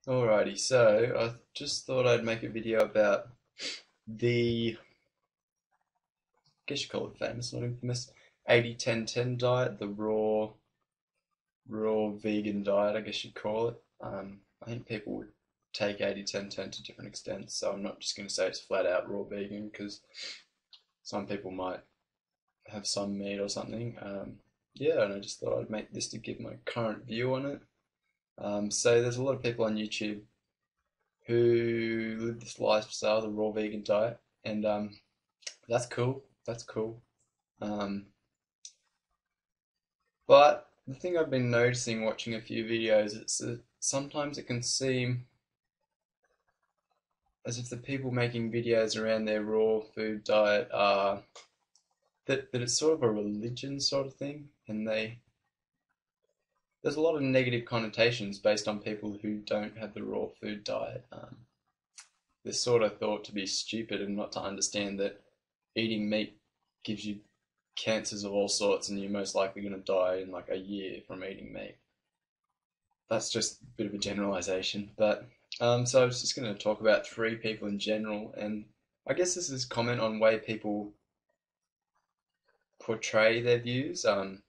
Alrighty, so I just thought I'd make a video about the, I guess you call it famous, not infamous, 80-10-10 diet, the raw vegan diet, I guess you'd call it. I think people would take 80-10-10 to different extents, so I'm not just going to say it's flat out raw vegan because some people might have some meat or something. Yeah, and I just thought I'd make this to give my current view on it. So there's a lot of people on YouTube who live this lifestyle, the raw vegan diet, and that's cool. That's cool. Um, but the thing I've been noticing watching a few videos is that sometimes it can seem as if the people making videos around their raw food diet are that it's sort of a religion sort of thing, and there's a lot of negative connotations based on people who don't have the raw food diet. They're sort of thought to be stupid and not to understand that eating meat gives you cancers of all sorts and you're most likely going to die in like a year from eating meat. That's just a bit of a generalization, but so I was just going to talk about three people in general, and I guess this is comment on way people portray their views and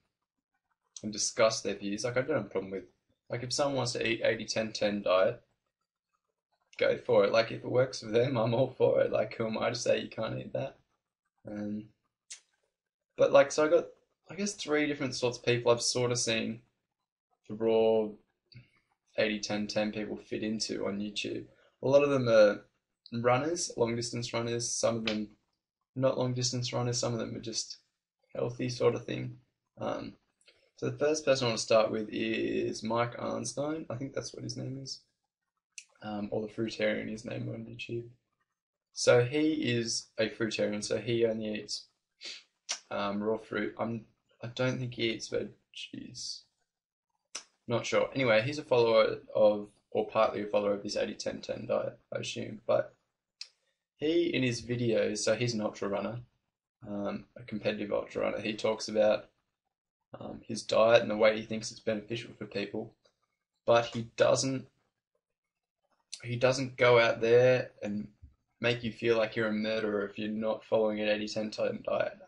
discuss their views. Like I don't have a problem with like if someone wants to eat 80-10-10 diet, go for it. Like if it works for them, I'm all for it. Like who am I to say you can't eat that? Um, but like so I got I guess three different sorts of people I've sort of seen the raw 80-10-10 people fit into on YouTube. A lot of them are runners, long distance runners, some of them not long distance runners, some of them are just healthy sort of thing. Um, so the first person I want to start with is Mike Arnstein. I think that's what his name is. Or the Fruitarian, his name on YouTube. So he is a fruitarian, so he only eats raw fruit. I don't think he eats veggies. Not sure. Anyway, he's a follower of, or partly a follower of this 80-10-10 diet, I assume. But he, in his videos, so he's an ultra runner, a competitive ultra runner. He talks about his diet and the way he thinks it's beneficial for people, but he doesn't go out there and make you feel like you're a murderer if you're not following an 80-10-10 diet.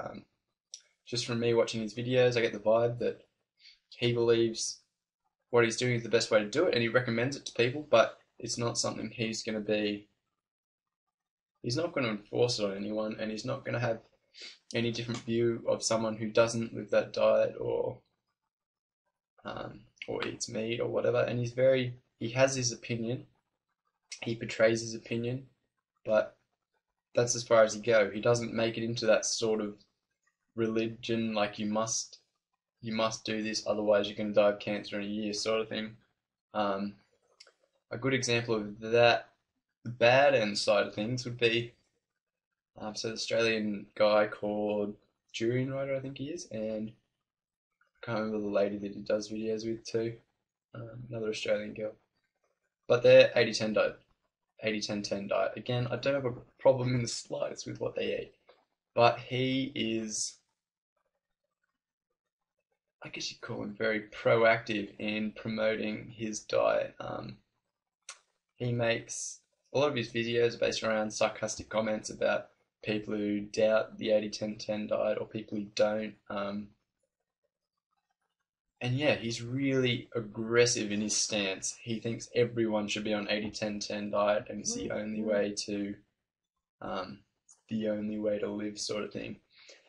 Just from me watching his videos, I get the vibe that he believes what he's doing is the best way to do it, and he recommends it to people, but it's not something he's not going to enforce it on anyone, and he's not going to have any different view of someone who doesn't live that diet or eats meat or whatever. And he has his opinion, he portrays his opinion, but that's as far as he goes. He doesn't make it into that sort of religion, like you must do this, otherwise you're going to die of cancer in a year, sort of thing. A good example of that, the bad end side of things, would be so the Australian guy called Durian Rider, I think he is, and I can't remember the lady that he does videos with too, another Australian girl. But they're 80-10 diet, 80-10-10 diet. Again, I don't have a problem in the slightest with what they eat, but he is, I guess you'd call him very proactive in promoting his diet. He makes a lot of his videos based around sarcastic comments about people who doubt the 80-10-10 diet or people who don't. And yeah, he's really aggressive in his stance. He thinks everyone should be on 80-10-10 diet, and it's the only way to live, sort of thing.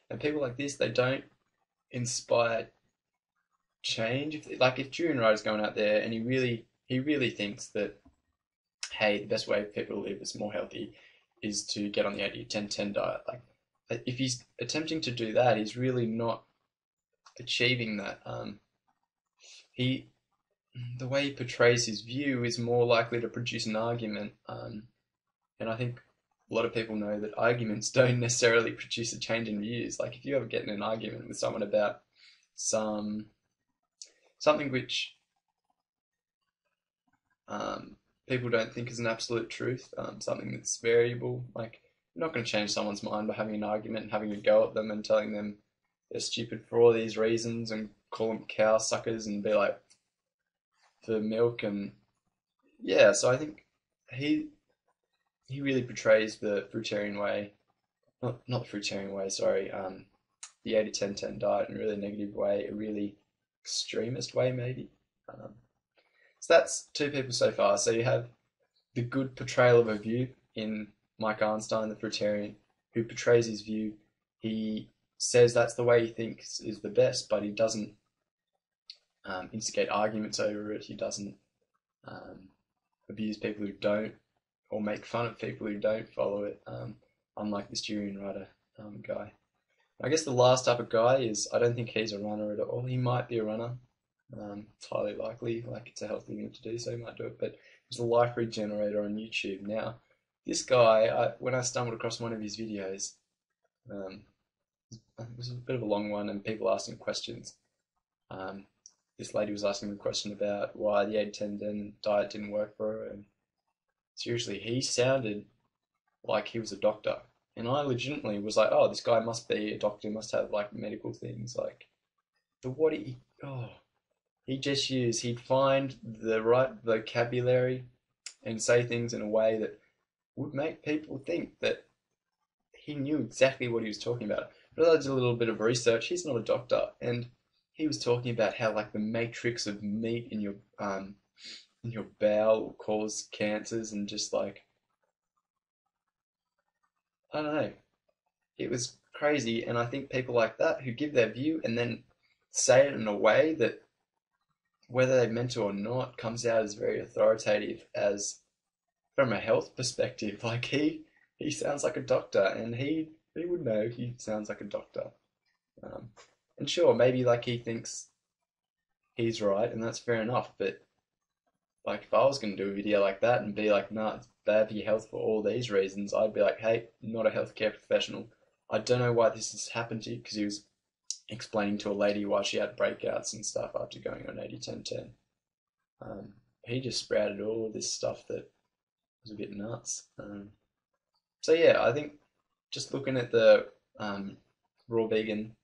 And people like this, they don't inspire change. If Julian Ryder's going out there and he really thinks that, hey, the best way for people to live is more healthy is to get on the 80-10-10 diet. Like, if he's attempting to do that, he's really not achieving that. The way he portrays his view is more likely to produce an argument, and I think a lot of people know that arguments don't necessarily produce a change in views. Like if you ever get in an argument with someone about something which people don't think is an absolute truth, something that's variable, like you're not going to change someone's mind by having an argument and having a go at them and telling them they're stupid for all these reasons and call them cow suckers and be like, for milk, and yeah, so I think he he really portrays the fruitarian way, not the fruitarian way, sorry, the 80-10-10 diet in a really negative way, a really extremist way maybe. Um, so that's two people so far. So you have the good portrayal of a view in Mike Arnstein, the fruitarian, who portrays his view. He says that's the way he thinks is the best, but he doesn't instigate arguments over it. He doesn't um, abuse people who don't, or make fun of people who don't follow it, unlike this Durian Rider guy. I guess the last type of guy is, I don't think he's a runner at all. He might be a runner. It's highly likely, like it's a healthy thing to do, so he might do it. But he's a life regenerator on YouTube. Now, this guy, when I stumbled across one of his videos, um, it was a bit of a long one, and people asking questions. Um, this lady was asking a question about why the 8-10-10 diet didn't work for her, and seriously, he sounded like he was a doctor. And I legitimately was like, oh, this guy must be a doctor, must have like medical things. Like, he just used, he'd find the right vocabulary and say things in a way that would make people think that he knew exactly what he was talking about. But I did a little bit of research. He's not a doctor, and he was talking about how like the matrix of meat in your bowel will cause cancers, and just like, I don't know. It was crazy, and I think people like that who give their view and then say it in a way that, whether they meant to or not, comes out as very authoritative, as from a health perspective. Like he sounds like a doctor, and he would know he sounds like a doctor. Um, and sure, maybe like he thinks he's right, and that's fair enough. But like if I was going to do a video like that and be like, nah, it's bad for your health for all these reasons, I'd be like, hey, not a healthcare professional. I don't know why this has happened to you, because he was explaining to a lady why she had breakouts and stuff after going on 80-10-10. He just sprouted all of this stuff that was a bit nuts. So yeah, I think just looking at the raw vegan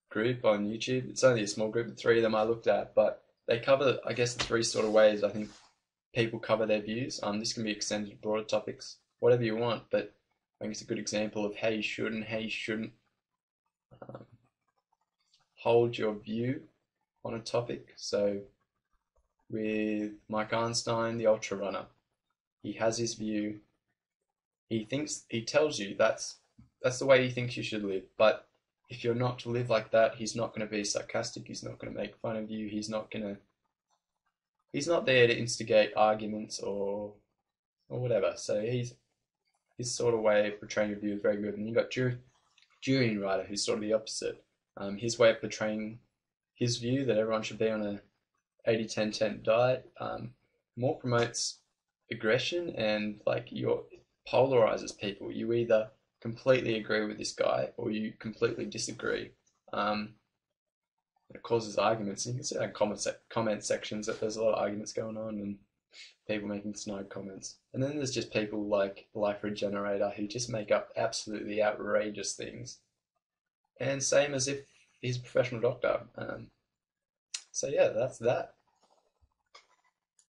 group on YouTube, it's only a small group of three of them I looked at, but they cover, I guess, the three sort of ways I think people cover their views. This can be extended to broader topics, whatever you want, but I think it's a good example of how you should and how you shouldn't um, hold your view on a topic. So with Mike Arnstein, the ultra runner, he has his view. He tells you that's the way he thinks you should live. But if you're not to live like that, he's not going to be sarcastic. He's not going to make fun of you. He's not He's not there to instigate arguments or whatever. So his sort of way of portraying a view is very good. And you've got Durian Rider, who's sort of the opposite. His way of portraying his view that everyone should be on a 80-10-10 diet more promotes aggression, and like polarizes people. You either completely agree with this guy or you completely disagree. It causes arguments. And you can see in comment sections that there's a lot of arguments going on and people making snide comments. And then there's just people like Life Regenerator who just make up absolutely outrageous things. And same as if he's a professional doctor. So yeah, that's that.